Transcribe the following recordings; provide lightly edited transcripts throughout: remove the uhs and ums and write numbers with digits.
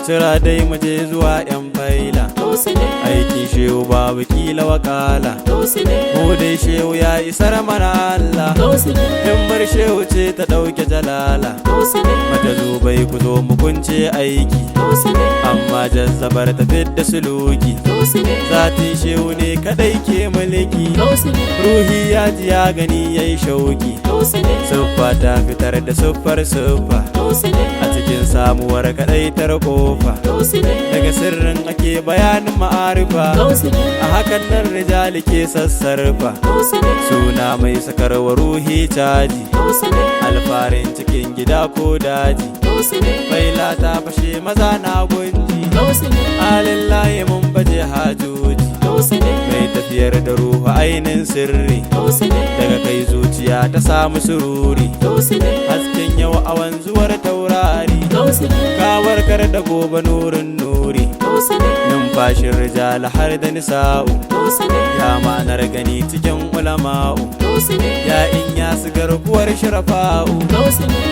cira dai muje zuwa yan faila aiki shehu babu kila wakala mu dai shehu ya isar mana Allah in bar shehu ce ta dauke jalala mata zubai ku zo mu kunce aiki amma jazzabar ta fidda suluki zati shehu ne kadai ke mulki ruhi ya ji ya gani yayi shauki siffa ta fitar da siffar siffa a cikin samuwar kadai tar kofa daga sirrin ake bayanin ma'arifa a hakan nan rijali ke sassarfa suna mai sakarwa ruhi caji alfarin cikin gida ko daji faila ta fashe maza na gunji alillahi mun baje hajoji mai tafiyar da ruhu ainin sirri daga kai zuciya ta samu sururi hasken yau a wanzuwar taurari kawarkar da gobe nurin nuri numfashin rijal har da nisa'u ya ma'anar gani cikin ulama'u ya in ya sigar kuwar shirafa'u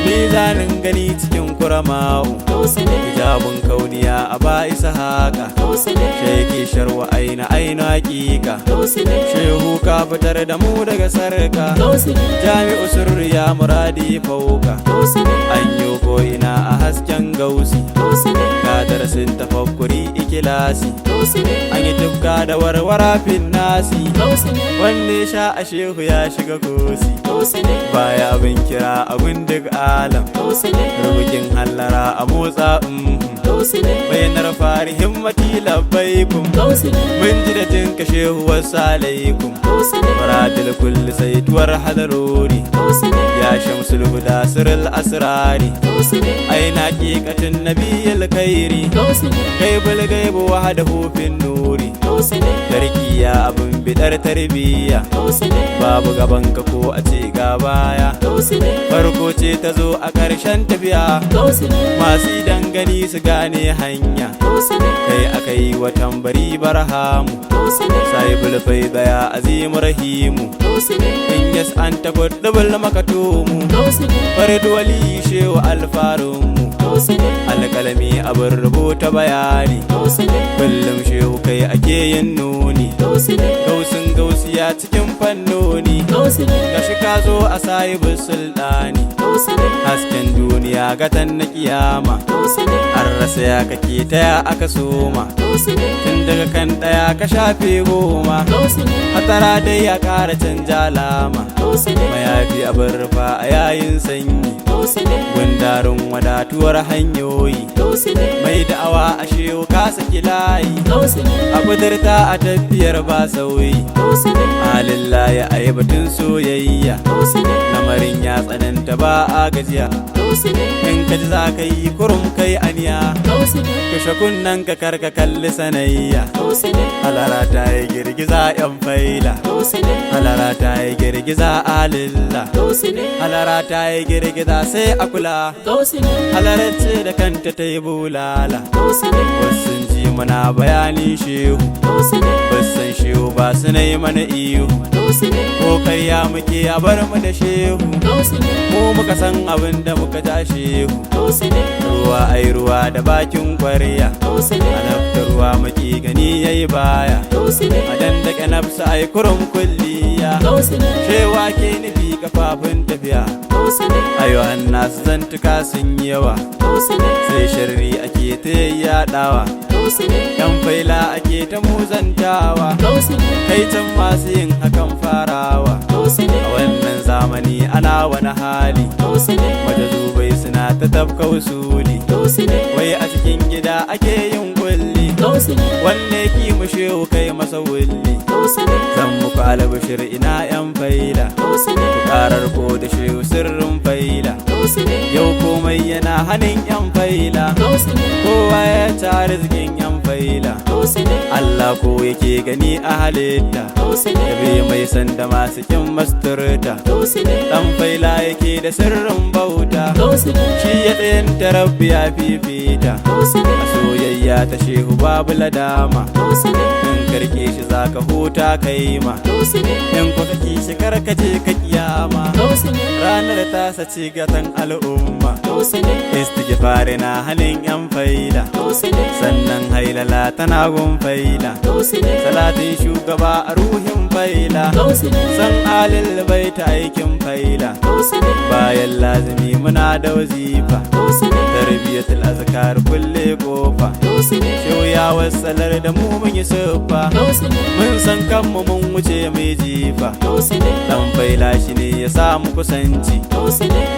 mizanin gani cikin kurama'u hijabun kauniya a ba'isa haka sheki sharwa aina hakika shehu ka fitar da mu daga sarka jami'u sirri ya muradi fauka an yi ko ina a hasken gausi ga darasin tafakkuri ikilasi an yi tufka da warwara fin nasi wanne sha a shehu ya shiga kosi baya abin kira abin duk alam rubukin hallara a motsa bayanar fari himmati labbaikum mun ji da jin ka shehu wasu alaikum faradil kulli saituwar hadarori ya shamsul huda sirril asrari aina haqiqatin nabiyil khairi gaibul gaibu wahdahu fin nuri tarkiya abin bidar tarbiya babu gaban ka ko a ce ga baya farko ce ta zo a ƙarshen tafiya masu dangane su gane hanya kai aka yi wa tambari barhamu sahibul faidaya azimu rahimu in yas an tabbul makatumu fardu wali shehu alfarunmu alƙalami abin rubuta bayani kullum shehu kai ake yin nuni gausin gausiya cikin fannoni gashi ka zo a sahibul sultani hasken duniya gatan na kiyama an rasa ya kake taya aka soma tun daga kan daya ka shafe goma hatara dai ya kara canja lama mayafi abin rufa a yayin sanyi gundarin wadatuwar hanyoyi mai da'awa a shehu ka saki layi a kudurta a tafiyar ba sauyi alillahi a yi batun soyayya lamarin ya tsananta ba a gajiya in ka ji za ka yi kurum kai aniya kashe kunnen ka karka kalli sanayya halara ta yi girgiza yan faila halara ta yi girgiza alilla halara ta yi girgiza sai a kula halarar ce da kanta ta yi bulala wasu ji mana bayani shehu basan shehu ba su na yi mana iyo ko karya muke a bar mu da shehu mu muka san abin da muka ja shehu ruwa ai ruwa da bakin kwarya alafta ruwa muke gani yayi baya madan da kanafsa ai kurum kulliya shewa ke nufi kafafun tafiya ayo annas zantuka sun yawa sai sharri ake ta yadawa yan faila ake ta muzantawa kai can masu yin hakan farawa a wannan zamani ana wani hali majazubai suna ta tafka usuli wai a cikin gida ake yin kulli wanne ki mu shehu kai masa wulli zan muku albashir ina yan faila ku karar ko da shehu sirrin faila yau komai yana hannun yan faila kowa ya ci arzikin yan faila Allah ko yake gani a halitta yabe mai sanda masu kin masturta dan faila yake da sirrin bauta shi ya tsayin tarabbi ya fifita a soyayya ta shehu babu ladama karke shi zaka huta kai ma in kuka ki shi karkace ka kiyama ranar ta saci gatan al'umma istighfari na halin yan faila sannan hailala tana gun faila salatin shugaba a ruhin faila san alil baita aikin faila bayan lazimi muna da wazifa tarbiyatul azkar kulle kofa shoya wasalar da mu mun yi sufa mun san kanmu mun wuce mai jifa dan faila shi ne ya samu kusanci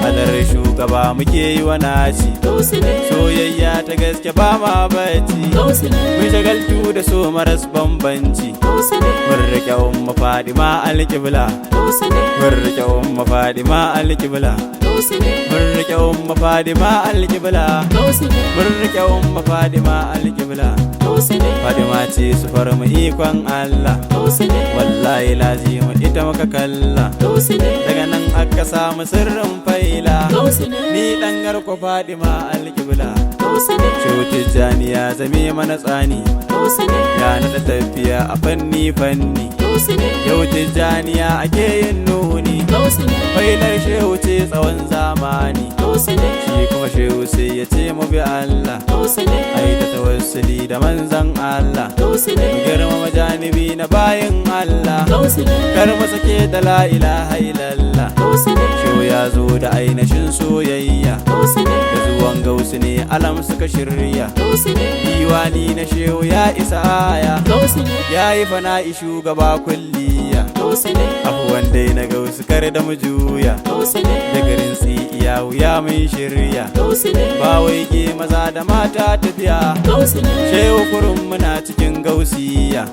halar shugaba muke yi wa naci soyayya ta gaske ba ma bacci mun shagaltu da so maras bambanci mun rike umma Fadima alƙibla mun rike umma Fadima alƙibla mun rike umma Fadima alƙibla mun rike umma Fadima alƙibla Fadima ce su farmu ikon Allah wallahi lazima ita muka kalla daga nan aka samu sirrin faila ni dan garko Fadima alƙibla cutar janiya zame mana tsani ya nada tafiya a fanni yau tijjaniya ake yin nuni failar shehu ce tsawon zamani shi kuma shehu sai ya ce mu bi Allah ai ta tawassuli da manzan Allah mu girmama janibi na bayin Allah kar mu sake da la ilaha illallah shehu ya zo da ainihin soyayya da zuwan gausu ne alam suka shirya diwani na shehu ya isa aya ya yi fana'i shugaba kulliya abuwan dai na gausu kar da mu juya da garin tsiya wuya mun shirya ba wai ke maza da mata tafiya shehu kurun muna cikin gausiya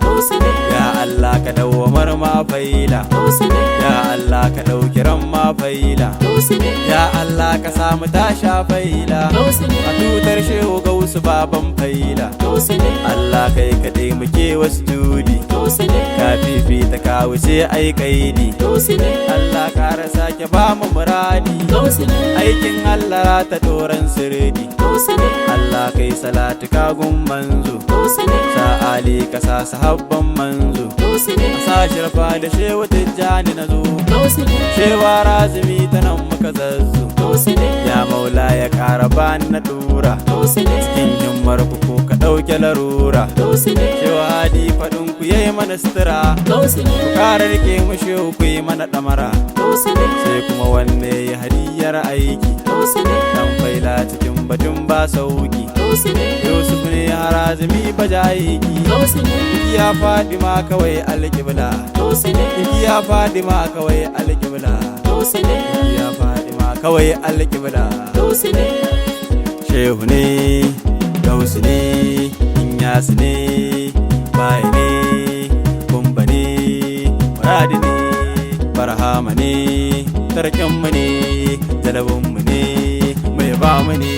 ya Allah ka dawwamar ma faila ya Allah ka dauki ran ma faila ya Allah ka samu tasha faila a tutar shehu gausu baban faila Allah kai kaɗai muke wasu judi ka fifita ka wuce ai kaidi Allah kara sake ba mu muradi aikin Allah ta doran sirri Allah kai salatu ka gun manzo sa ali ka sa sahabban manzo sa shirfa da shehu tijjani nazo shewa razumi ta nan muka zazzo ya maula ya kara bani na dora cikin himmar ku ka dauke larura shewa hadi fadin ku yayi mana sutura ku kara rike mu shehu ku yi mana damara sai kuma wanne ya hadiyar aiki dan faila cikin batun ba sauki Yusuf ne ya razumi baja aiki ya Fadima kawai alƙibla ya Fadima kawai alƙibla ya Fadima kawai alƙibla shehu ne gausu ne inyasu ne bai ne kumba ne muradi ne barhama ne tarkin mu ne jalabin mu ne mai ba mu ne